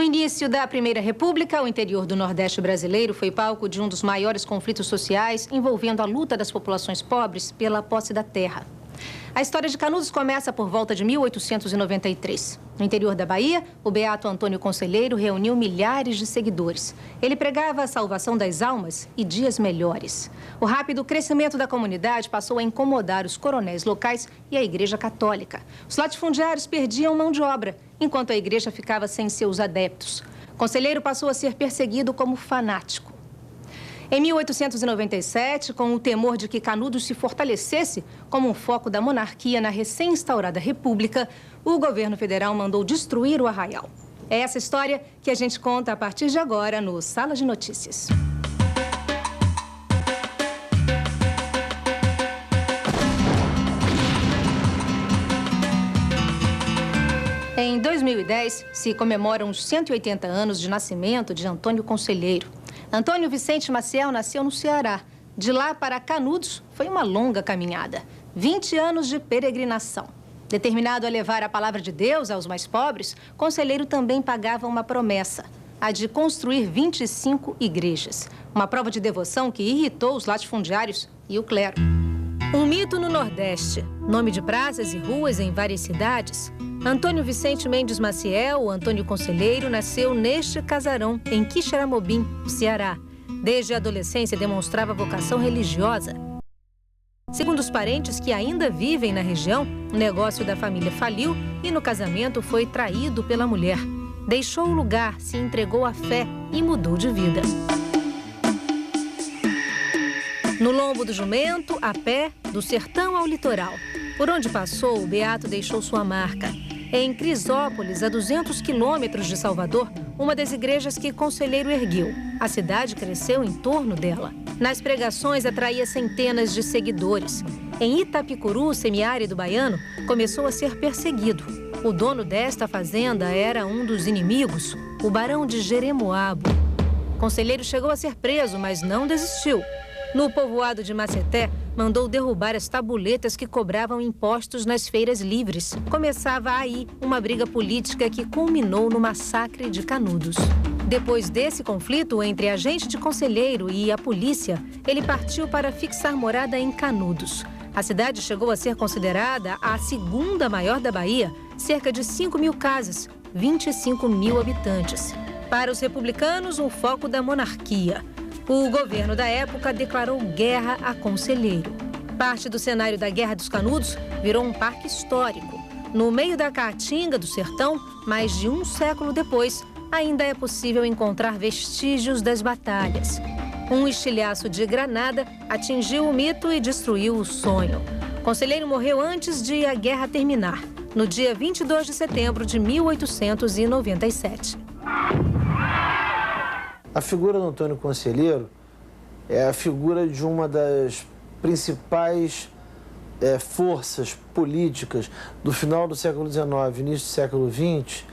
início da Primeira República, o interior do Nordeste brasileiro foi palco de um dos maiores conflitos sociais envolvendo a luta das populações pobres pela posse da terra. A história de Canudos começa por volta de 1893. No interior da Bahia, o beato Antônio Conselheiro reuniu milhares de seguidores. Ele pregava a salvação das almas e dias melhores. O rápido crescimento da comunidade passou a incomodar os coronéis locais e a Igreja Católica. Os latifundiários perdiam mão de obra, enquanto a igreja ficava sem seus adeptos. Conselheiro passou a ser perseguido como fanático. Em 1897, com o temor de que Canudos se fortalecesse como um foco da monarquia na recém-instaurada República, o governo federal mandou destruir o arraial. É essa história que a gente conta a partir de agora no Sala de Notícias. Em 2010, se comemoram os 180 anos de nascimento de Antônio Conselheiro. Antônio Vicente Maciel nasceu no Ceará. De lá para Canudos foi uma longa caminhada. 20 anos de peregrinação. Determinado a levar a palavra de Deus aos mais pobres, Conselheiro também pagava uma promessa, a de construir 25 igrejas. Uma prova de devoção que irritou os latifundiários e o clero. Um mito no Nordeste. Nome de praças e ruas em várias cidades. Antônio Vicente Mendes Maciel, o Antônio Conselheiro, nasceu neste casarão, em Quixeramobim, Ceará. Desde a adolescência demonstrava vocação religiosa. Segundo os parentes que ainda vivem na região, o negócio da família faliu e no casamento foi traído pela mulher. Deixou o lugar, se entregou à fé e mudou de vida. No lombo do jumento, a pé, do sertão ao litoral. Por onde passou, o beato deixou sua marca. Em Crisópolis, a 200 quilômetros de Salvador, uma das igrejas que Conselheiro ergueu. A cidade cresceu em torno dela. Nas pregações, atraía centenas de seguidores. Em Itapicuru, semiárido baiano, começou a ser perseguido. O dono desta fazenda era um dos inimigos, o barão de Jeremoabo. Conselheiro chegou a ser preso, mas não desistiu. No povoado de Maceté, mandou derrubar as tabuletas que cobravam impostos nas feiras livres. Começava aí uma briga política que culminou no massacre de Canudos. Depois desse conflito entre agente de Conselheiro e a polícia, ele partiu para fixar morada em Canudos. A cidade chegou a ser considerada a segunda maior da Bahia, cerca de 5 mil casas, 25 mil habitantes. Para os republicanos, um foco da monarquia. O governo da época declarou guerra a Conselheiro. Parte do cenário da Guerra dos Canudos virou um parque histórico. No meio da Caatinga do sertão, mais de um século depois, ainda é possível encontrar vestígios das batalhas. Um estilhaço de granada atingiu o mito e destruiu o sonho. Conselheiro morreu antes de a guerra terminar, no dia 22 de setembro de 1897. A figura do Antônio Conselheiro é a figura de uma das principais forças políticas do final do século XIX, início do século XX,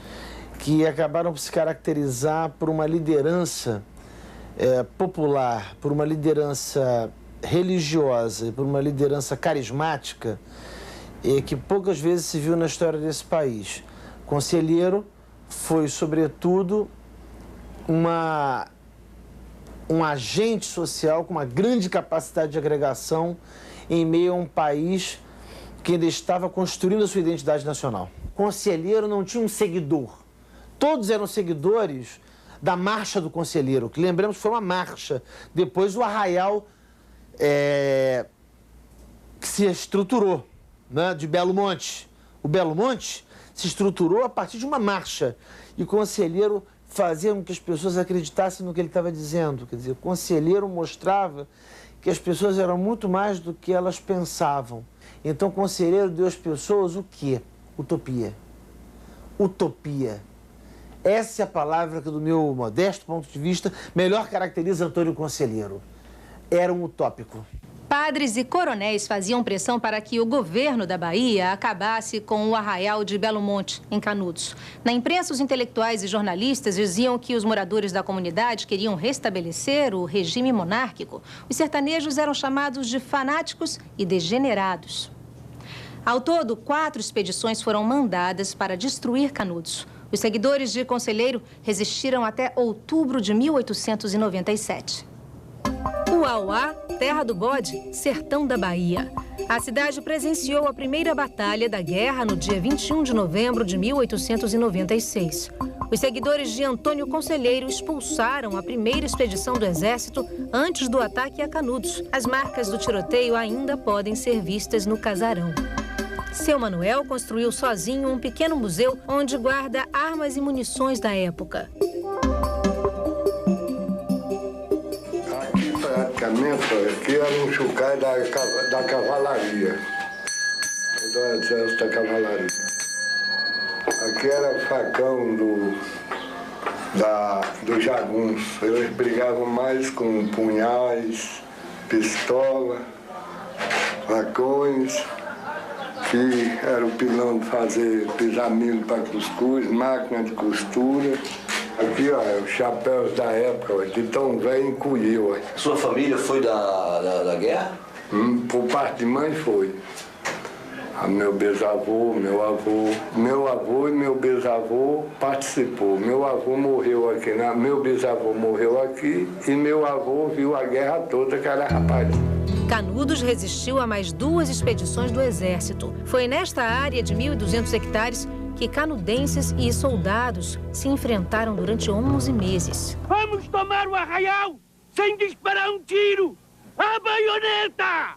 que acabaram por se caracterizar por uma liderança popular, por uma liderança religiosa, por uma liderança carismática, que poucas vezes se viu na história desse país. Conselheiro foi, sobretudo, um agente social com uma grande capacidade de agregação em meio a um país que ainda estava construindo a sua identidade nacional. Conselheiro não tinha um seguidor. Todos eram seguidores da Marcha do Conselheiro, que lembramos que foi uma marcha. Depois o arraial que se estruturou, né, de Belo Monte. O Belo Monte se estruturou a partir de uma marcha. E o Conselheiro fazia com que as pessoas acreditassem no que ele estava dizendo. Quer dizer, o Conselheiro mostrava que as pessoas eram muito mais do que elas pensavam. Então, o Conselheiro deu às pessoas o quê? Utopia. Utopia. Essa é a palavra que, do meu modesto ponto de vista, melhor caracteriza Antônio Conselheiro. Era um utópico. Padres e coronéis faziam pressão para que o governo da Bahia acabasse com o arraial de Belo Monte, em Canudos. Na imprensa, os intelectuais e jornalistas diziam que os moradores da comunidade queriam restabelecer o regime monárquico. Os sertanejos eram chamados de fanáticos e degenerados. Ao todo, 4 expedições foram mandadas para destruir Canudos. Os seguidores de Conselheiro resistiram até outubro de 1897. Uauá, terra do bode, sertão da Bahia. A cidade presenciou a primeira batalha da guerra no dia 21 de novembro de 1896. Os seguidores de Antônio Conselheiro expulsaram a primeira expedição do exército antes do ataque a Canudos. As marcas do tiroteio ainda podem ser vistas no casarão. Seu Manuel construiu sozinho um pequeno museu onde guarda armas e munições da época. Aqui, praticamente, aqui era um chocalho da cavalaria, do exército da cavalaria. Aqui era facão do jagunço. Eles brigavam mais com punhais, pistola, facões, que era o pilão de fazer pisar milho para cuscuz, máquina de costura. Aqui, ó, os chapéus da época, ó, de tão velho encolheu. Sua família foi da guerra? Por parte de mãe foi. Meu bisavô, meu avô e meu bisavô participou. Meu avô morreu aqui, meu bisavô morreu aqui e meu avô viu a guerra toda, que era rapaz. Canudos resistiu a mais 2 expedições do exército. Foi nesta área de 1.200 hectares que canudenses e soldados se enfrentaram durante 11 meses. Vamos tomar o arraial sem disparar um tiro! A baioneta!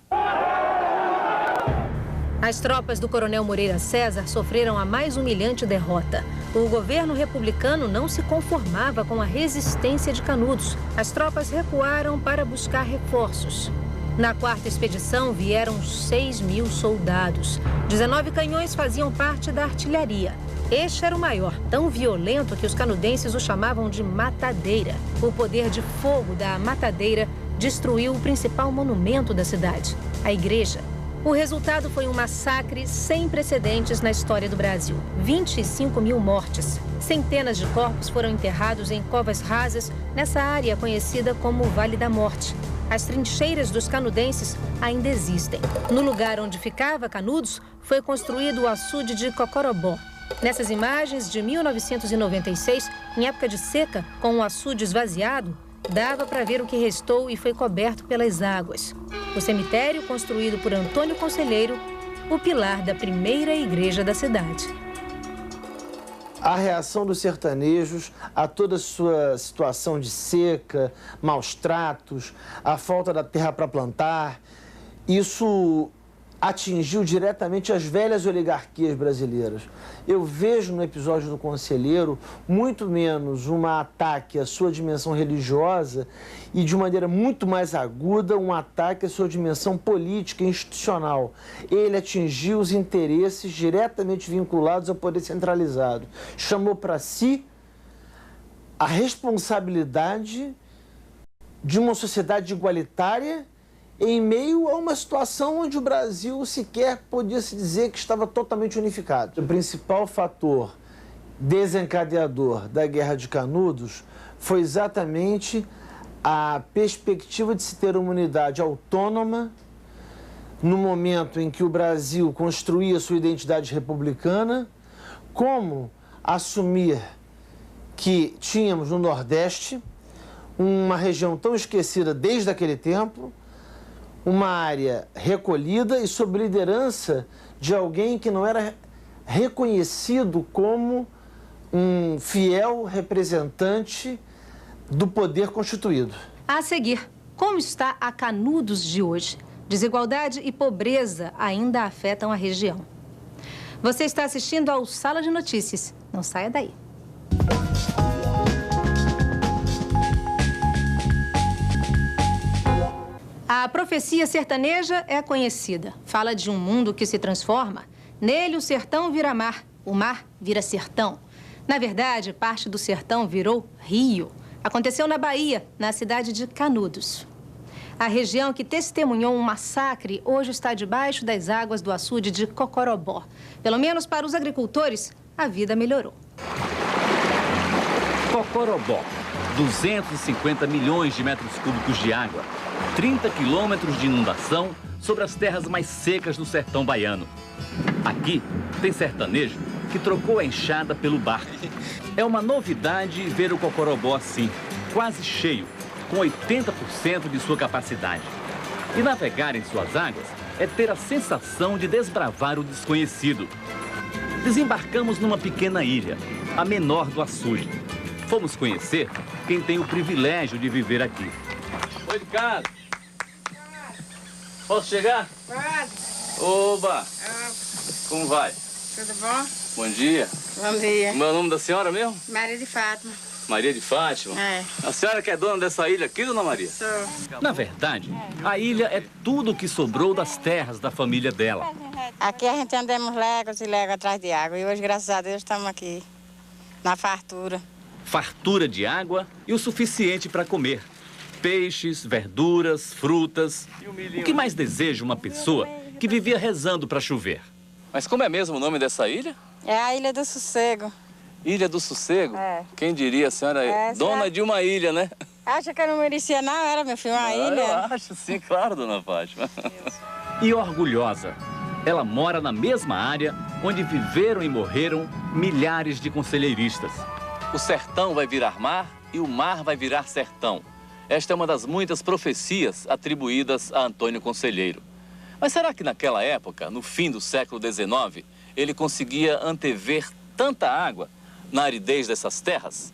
As tropas do coronel Moreira César sofreram a mais humilhante derrota. O governo republicano não se conformava com a resistência de Canudos. As tropas recuaram para buscar reforços. Na 4ª expedição vieram 6.000 soldados. 19 canhões faziam parte da artilharia. Este era o maior, tão violento que os canudenses o chamavam de matadeira. O poder de fogo da matadeira destruiu o principal monumento da cidade, a igreja. O resultado foi um massacre sem precedentes na história do Brasil. 25.000 mortes. Centenas de corpos foram enterrados em covas rasas nessa área conhecida como Vale da Morte. As trincheiras dos canudenses ainda existem. No lugar onde ficava Canudos, foi construído o açude de Cocorobó. Nessas imagens de 1996, em época de seca, com o açude esvaziado, dava para ver o que restou e foi coberto pelas águas. O cemitério, construído por Antônio Conselheiro, o pilar da primeira igreja da cidade. A reação dos sertanejos a toda a sua situação de seca, maus tratos, a falta da terra para plantar, isso atingiu diretamente as velhas oligarquias brasileiras. Eu vejo no episódio do Conselheiro muito menos um ataque à sua dimensão religiosa e, de maneira muito mais aguda, um ataque à sua dimensão política e institucional. Ele atingiu os interesses diretamente vinculados ao poder centralizado. Chamou para si a responsabilidade de uma sociedade igualitária em meio a uma situação onde o Brasil sequer podia se dizer que estava totalmente unificado. O principal fator desencadeador da Guerra de Canudos foi exatamente a perspectiva de se ter uma unidade autônoma no momento em que o Brasil construía sua identidade republicana, como assumir que tínhamos no Nordeste uma região tão esquecida desde aquele tempo, uma área recolhida e sob liderança de alguém que não era reconhecido como um fiel representante do poder constituído. A seguir, como está a Canudos de hoje? Desigualdade e pobreza ainda afetam a região. Você está assistindo ao Sala de Notícias. Não saia daí. A profecia sertaneja é conhecida. Fala de um mundo que se transforma. Nele, o sertão vira mar, o mar vira sertão. Na verdade, parte do sertão virou rio. Aconteceu na Bahia, na cidade de Canudos. A região que testemunhou um massacre hoje está debaixo das águas do açude de Cocorobó. Pelo menos para os agricultores, a vida melhorou. Cocorobó, 250 milhões de metros cúbicos de água, 30 quilômetros de inundação sobre as terras mais secas do sertão baiano. Aqui tem sertanejo que trocou a enxada pelo barco. É uma novidade ver o Cocorobó assim, quase cheio, com 80% de sua capacidade. E navegar em suas águas é ter a sensação de desbravar o desconhecido. Desembarcamos numa pequena ilha, a menor do açude. Fomos conhecer quem tem o privilégio de viver aqui. Oi de casa. Posso chegar? Pode. Oba! Como vai? Tudo bom? Bom dia. Bom dia. Como é o nome da senhora mesmo? Maria de Fátima. Maria de Fátima? É. A senhora que é dona dessa ilha aqui, dona Maria? Sou. Na verdade, a ilha é tudo o que sobrou das terras da família dela. Aqui a gente andamos léguas e léguas atrás de água. E hoje, graças a Deus, estamos aqui, na fartura. Fartura de água e o suficiente para comer. Peixes, verduras, frutas. O que mais deseja uma pessoa que vivia rezando para chover? Mas como é mesmo o nome dessa ilha? É a Ilha do Sossego. Ilha do Sossego? É. Quem diria, a senhora é dona de uma ilha, né? Acha que eu não merecia não? Era, meu filho, uma ilha. Eu acho, sim, claro, dona Fátima. E orgulhosa, ela mora na mesma área onde viveram e morreram milhares de conselheiristas. O sertão vai virar mar e o mar vai virar sertão. Esta é uma das muitas profecias atribuídas a Antônio Conselheiro. Mas será que naquela época, no fim do século XIX, ele conseguia antever tanta água na aridez dessas terras?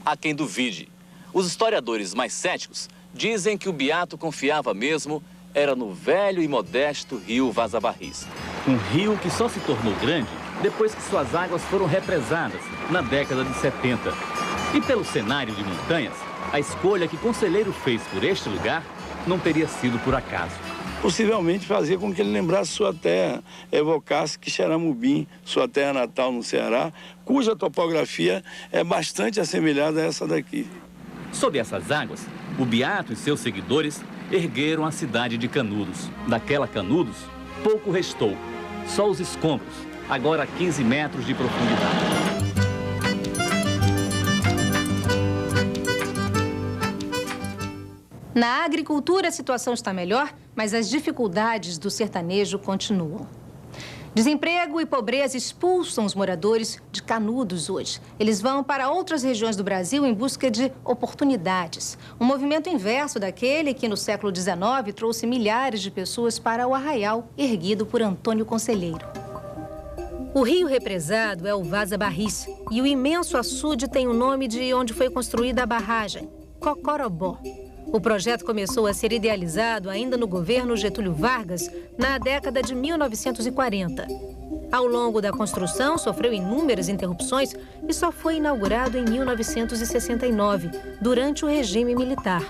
Há quem duvide. Os historiadores mais céticos dizem que o beato confiava mesmo era no velho e modesto rio Vaza Barris. Um rio que só se tornou grande depois que suas águas foram represadas na década de 70. E pelo cenário de montanhas, a escolha que Conselheiro fez por este lugar não teria sido por acaso. Possivelmente fazia com que ele lembrasse sua terra, evocasse Quixeramobim, sua terra natal no Ceará, cuja topografia é bastante assemelhada a essa daqui. Sob essas águas, o beato e seus seguidores ergueram a cidade de Canudos. Daquela Canudos, pouco restou, só os escombros, agora a 15 metros de profundidade. Na agricultura, a situação está melhor, mas as dificuldades do sertanejo continuam. Desemprego e pobreza expulsam os moradores de Canudos hoje. Eles vão para outras regiões do Brasil em busca de oportunidades. Um movimento inverso daquele que, no século XIX, trouxe milhares de pessoas para o arraial erguido por Antônio Conselheiro. O rio represado é o Vaza Barris e o imenso açude tem o nome de onde foi construída a barragem, Cocorobó. O projeto começou a ser idealizado ainda no governo Getúlio Vargas, na década de 1940. Ao longo da construção, sofreu inúmeras interrupções e só foi inaugurado em 1969, durante o regime militar.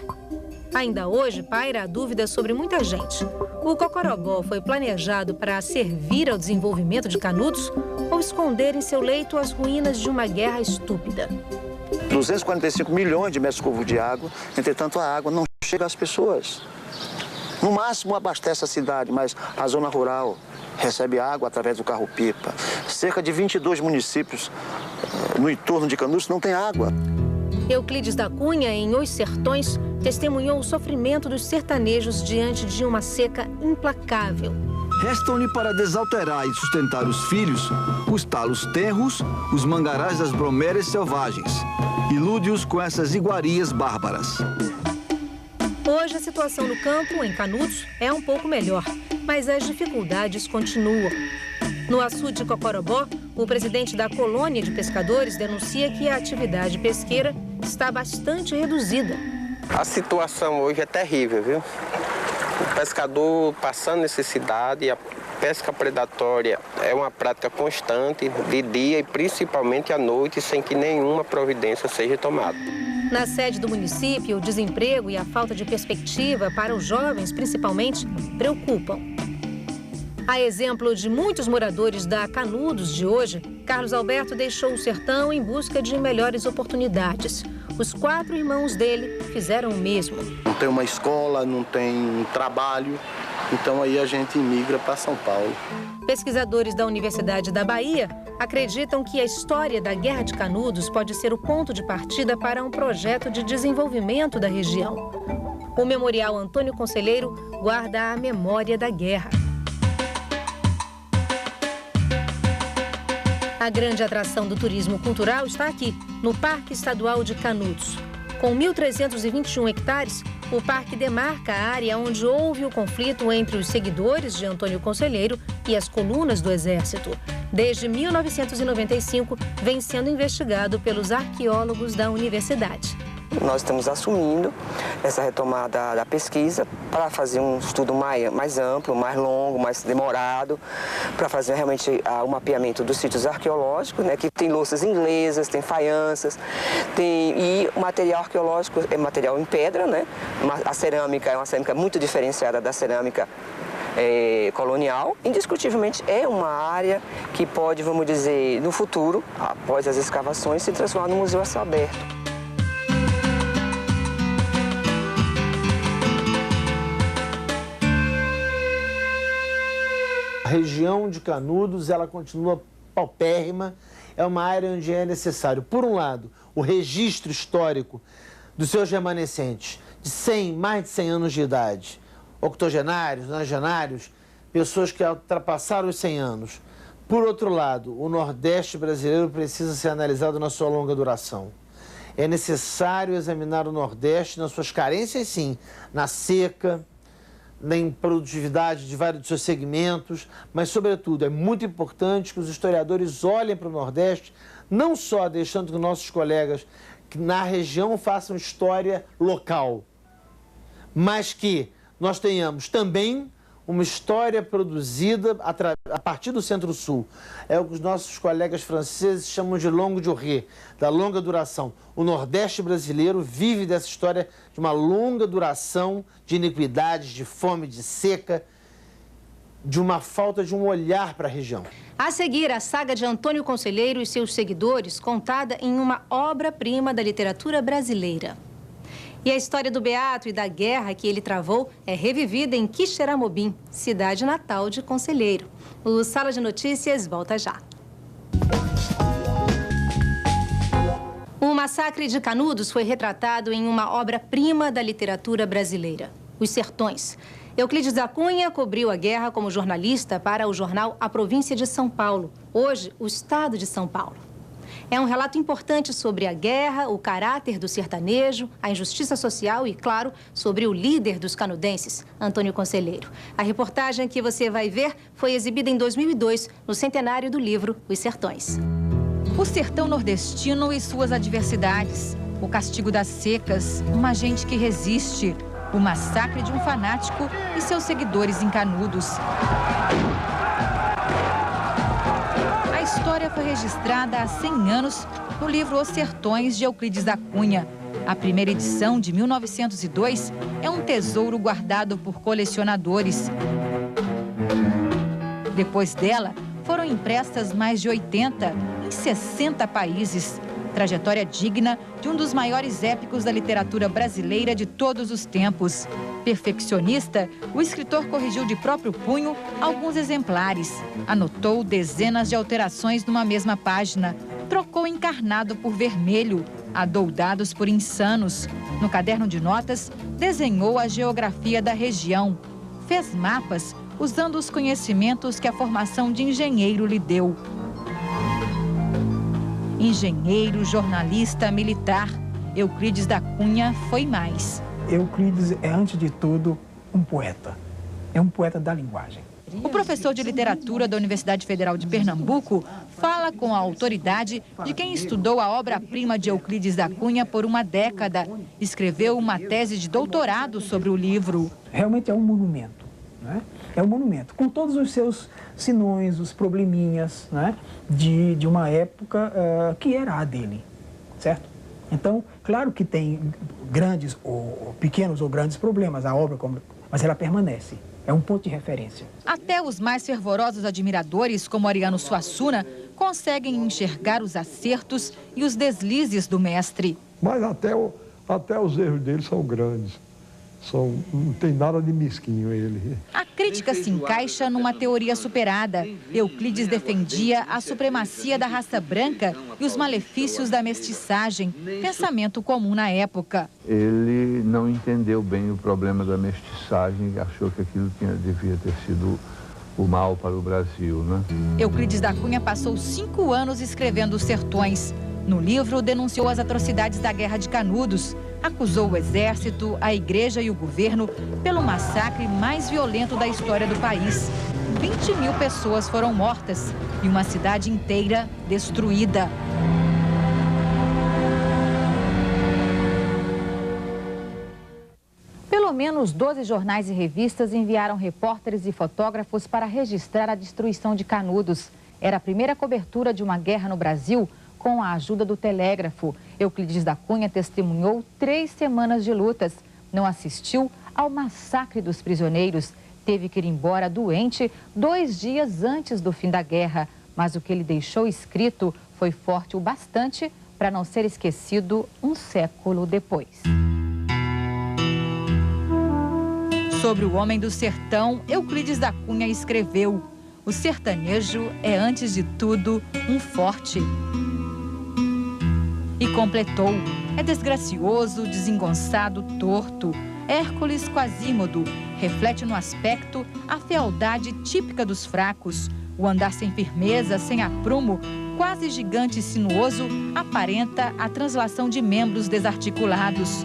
Ainda hoje, paira a dúvida sobre muita gente. O Cocorobó foi planejado para servir ao desenvolvimento de Canudos ou esconder em seu leito as ruínas de uma guerra estúpida. 245 milhões de metros cúbicos de água, entretanto a água não chega às pessoas. No máximo abastece a cidade, mas a zona rural recebe água através do carro-pipa. Cerca de 22 municípios no entorno de Canudos não tem água. Euclides da Cunha, em Os Sertões, testemunhou o sofrimento dos sertanejos diante de uma seca implacável. Restam-lhe para desalterar e sustentar os filhos os talos tenros, os mangarás das bromélias selvagens. Ilude-os com essas iguarias bárbaras. Hoje a situação no campo, em Canudos, é um pouco melhor, mas as dificuldades continuam. No açude de Cocorobó, o presidente da colônia de pescadores denuncia que a atividade pesqueira está bastante reduzida. A situação hoje é terrível, viu? O pescador passando necessidade, a pesca predatória é uma prática constante, de dia e principalmente à noite, sem que nenhuma providência seja tomada. Na sede do município, o desemprego e a falta de perspectiva para os jovens, principalmente, preocupam. A exemplo de muitos moradores da Canudos de hoje, Carlos Alberto deixou o sertão em busca de melhores oportunidades. Os 4 irmãos dele fizeram o mesmo. Não tem uma escola, não tem um trabalho, então aí a gente migra para São Paulo. Pesquisadores da Universidade da Bahia acreditam que a história da Guerra de Canudos pode ser o ponto de partida para um projeto de desenvolvimento da região. O Memorial Antônio Conselheiro guarda a memória da guerra. A A grande atração do turismo cultural está aqui, no Parque Estadual de Canudos. Com 1.321 hectares, o parque demarca a área onde houve o conflito entre os seguidores de Antônio Conselheiro e as colunas do Exército. Desde 1995, vem sendo investigado pelos arqueólogos da universidade. Nós estamos assumindo essa retomada da pesquisa para fazer um estudo mais amplo, mais longo, mais demorado, para fazer realmente o mapeamento dos sítios arqueológicos, né, que tem louças inglesas, tem faianças, e o material arqueológico é material em pedra, né? A cerâmica é uma cerâmica muito diferenciada da cerâmica colonial. Indiscutivelmente é uma área que pode, vamos dizer, no futuro, após as escavações, se transformar num museu a céu aberto. A região de Canudos, ela continua paupérrima, é uma área onde é necessário, por um lado, o registro histórico dos seus remanescentes, de mais de 100 anos de idade, octogenários, nonagenários, pessoas que ultrapassaram os 100 anos. Por outro lado, o Nordeste brasileiro precisa ser analisado na sua longa duração. É necessário examinar o Nordeste nas suas carências, sim, na seca, na improdutividade de vários de seus segmentos, mas, sobretudo, é muito importante que os historiadores olhem para o Nordeste, não só deixando que nossos colegas que na região façam história local, mas que nós tenhamos também uma história produzida a partir do Centro-Sul. É o que os nossos colegas franceses chamam de longue durée, da longa duração. O Nordeste brasileiro vive dessa história de uma longa duração de iniquidades, de fome, de seca, de uma falta de um olhar para a região. A seguir, a saga de Antônio Conselheiro e seus seguidores, contada em uma obra-prima da literatura brasileira. E a história do Beato e da guerra que ele travou é revivida em Quixeramobim, cidade natal de Conselheiro. O Sala de Notícias volta já. O massacre de Canudos foi retratado em uma obra-prima da literatura brasileira, Os Sertões. Euclides da Cunha cobriu a guerra como jornalista para o jornal A Província de São Paulo, hoje o Estado de São Paulo. É um relato importante sobre a guerra, o caráter do sertanejo, a injustiça social e, claro, sobre o líder dos canudenses, Antônio Conselheiro. A reportagem que você vai ver foi exibida em 2002, no centenário do livro Os Sertões. O sertão nordestino e suas adversidades, o castigo das secas, uma gente que resiste, o massacre de um fanático e seus seguidores em Canudos. A história foi registrada há 100 anos no livro Os Sertões, de Euclides da Cunha. A primeira edição, de 1902, é um tesouro guardado por colecionadores. Depois dela, foram impressas mais de 80 em 60 países. Trajetória digna de um dos maiores épicos da literatura brasileira de todos os tempos. Perfeccionista, o escritor corrigiu de próprio punho alguns exemplares. Anotou dezenas de alterações numa mesma página. Trocou encarnado por vermelho, adoudados por insanos. No caderno de notas, desenhou a geografia da região. Fez mapas usando os conhecimentos que a formação de engenheiro lhe deu. Engenheiro, jornalista, militar, Euclides da Cunha foi mais. Euclides é, antes de tudo, um poeta. É um poeta da linguagem. O professor de literatura da Universidade Federal de Pernambuco fala com a autoridade de quem estudou a obra-prima de Euclides da Cunha por uma década. Escreveu uma tese de doutorado sobre o livro. Realmente é um monumento, né? É um monumento, com todos os seus sinões, os probleminhas, né? de uma época que era a dele, certo? Então, claro que tem grandes ou pequenos ou grandes problemas, a obra, mas ela permanece. É um ponto de referência. Até os mais fervorosos admiradores, como Ariano Suassuna, conseguem enxergar os acertos e os deslizes do mestre. Mas até os erros dele são grandes. Não tem nada de mesquinho ele. A crítica se encaixa numa teoria superada. Euclides defendia a supremacia da raça branca e os malefícios da mestiçagem, pensamento comum na época. Ele não entendeu bem o problema da mestiçagem e achou que aquilo devia ter sido o mal para o Brasil, né? Euclides da Cunha passou 5 anos escrevendo Os Sertões. No livro, denunciou as atrocidades da Guerra de Canudos, acusou o exército, a igreja e o governo pelo massacre mais violento da história do país. 20.000 pessoas foram mortas e uma cidade inteira destruída. Pelo menos 12 jornais e revistas enviaram repórteres e fotógrafos para registrar a destruição de Canudos. Era a primeira cobertura de uma guerra no Brasil com a ajuda do telégrafo. Euclides da Cunha testemunhou 3 semanas de lutas. Não assistiu ao massacre dos prisioneiros. Teve que ir embora doente 2 dias antes do fim da guerra. Mas o que ele deixou escrito foi forte o bastante para não ser esquecido um século depois. Sobre o homem do sertão, Euclides da Cunha escreveu: o sertanejo é, antes de tudo, um forte. E completou: é desgracioso, desengonçado, torto. Hércules Quasímodo reflete no aspecto a fealdade típica dos fracos. O andar sem firmeza, sem aprumo, quase gigante e sinuoso, aparenta a translação de membros desarticulados.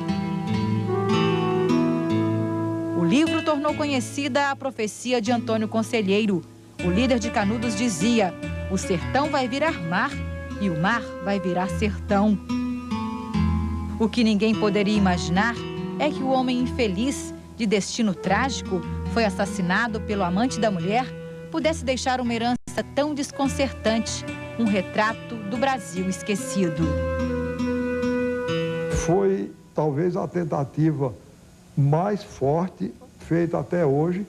O livro tornou conhecida a profecia de Antônio Conselheiro. O líder de Canudos dizia: o sertão vai virar mar e o mar vai virar sertão. O que ninguém poderia imaginar é que o homem infeliz, de destino trágico, foi assassinado pelo amante da mulher, pudesse deixar uma herança tão desconcertante, um retrato do Brasil esquecido. Foi talvez a tentativa mais forte feita até hoje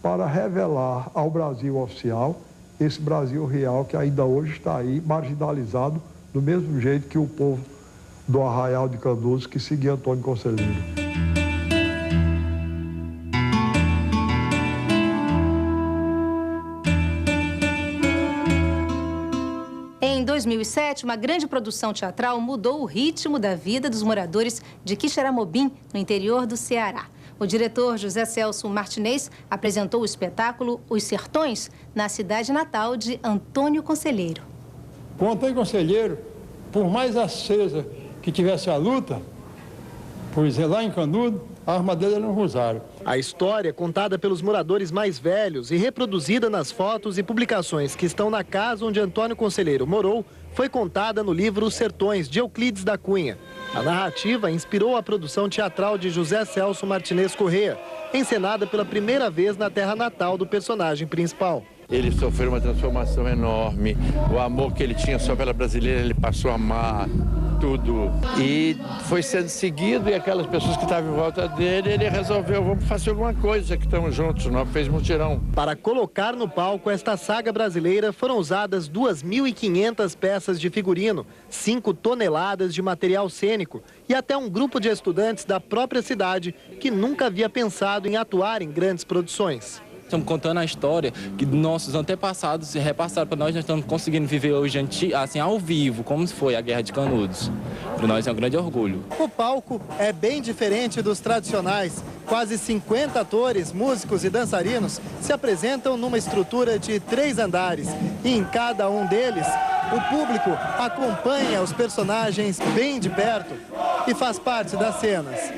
para revelar ao Brasil oficial esse Brasil real que ainda hoje está aí marginalizado do mesmo jeito que o povo do Arraial de Canudos que seguia Antônio Conselheiro. Em 2007, uma grande produção teatral mudou o ritmo da vida dos moradores de Quixeramobim, no interior do Ceará. O diretor José Celso Martinez apresentou o espetáculo Os Sertões na cidade natal de Antônio Conselheiro. Com Antônio Conselheiro, por mais acesa que tivesse a luta, por exemplo, lá em Canudos, a arma dele era um rosário. A história, contada pelos moradores mais velhos e reproduzida nas fotos e publicações que estão na casa onde Antônio Conselheiro morou, foi contada no livro Os Sertões, de Euclides da Cunha. A narrativa inspirou a produção teatral de José Celso Martinez Corrêa, encenada pela primeira vez na terra natal do personagem principal. Ele sofreu uma transformação enorme, o amor que ele tinha só pela brasileira, ele passou a amar tudo. E foi sendo seguido e aquelas pessoas que estavam em volta dele, ele resolveu, vamos fazer alguma coisa, que estamos juntos, nós fez mutirão. Para colocar no palco esta saga brasileira, foram usadas 2.500 peças de figurino, 5 toneladas de material cênico e até um grupo de estudantes da própria cidade que nunca havia pensado em atuar em grandes produções. Estamos contando a história que nossos antepassados se repassaram para nós estamos conseguindo viver hoje assim, ao vivo, como foi a Guerra de Canudos. Para nós é um grande orgulho. O palco é bem diferente dos tradicionais. Quase 50 atores, músicos e dançarinos se apresentam numa estrutura de 3 andares. E em cada um deles, o público acompanha os personagens bem de perto e faz parte das cenas.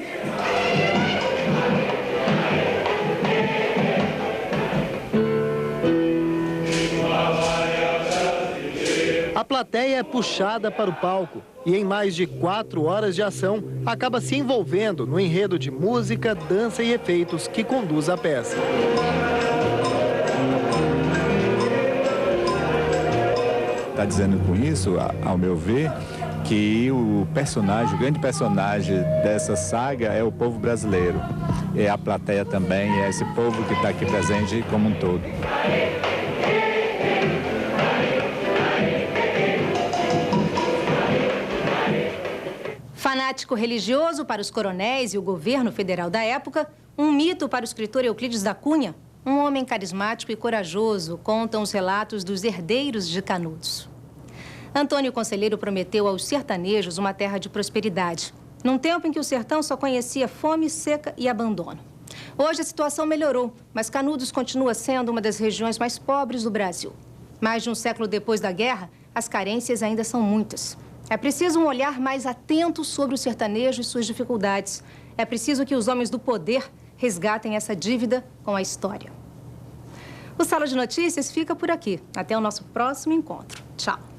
A plateia é puxada para o palco e em mais de 4 horas de ação acaba se envolvendo no enredo de música, dança e efeitos que conduz a peça. Está dizendo com isso, ao meu ver, que o grande personagem dessa saga é o povo brasileiro. É a plateia também, é esse povo que está aqui presente como um todo. Fanático religioso para os coronéis e o governo federal da época, um mito para o escritor Euclides da Cunha, um homem carismático e corajoso, contam os relatos dos herdeiros de Canudos. Antônio Conselheiro prometeu aos sertanejos uma terra de prosperidade, num tempo em que o sertão só conhecia fome, seca e abandono. Hoje a situação melhorou, mas Canudos continua sendo uma das regiões mais pobres do Brasil. Mais de um século depois da guerra, as carências ainda são muitas. É preciso um olhar mais atento sobre o sertanejo e suas dificuldades. É preciso que os homens do poder resgatem essa dívida com a história. O Sala de Notícias fica por aqui. Até o nosso próximo encontro. Tchau.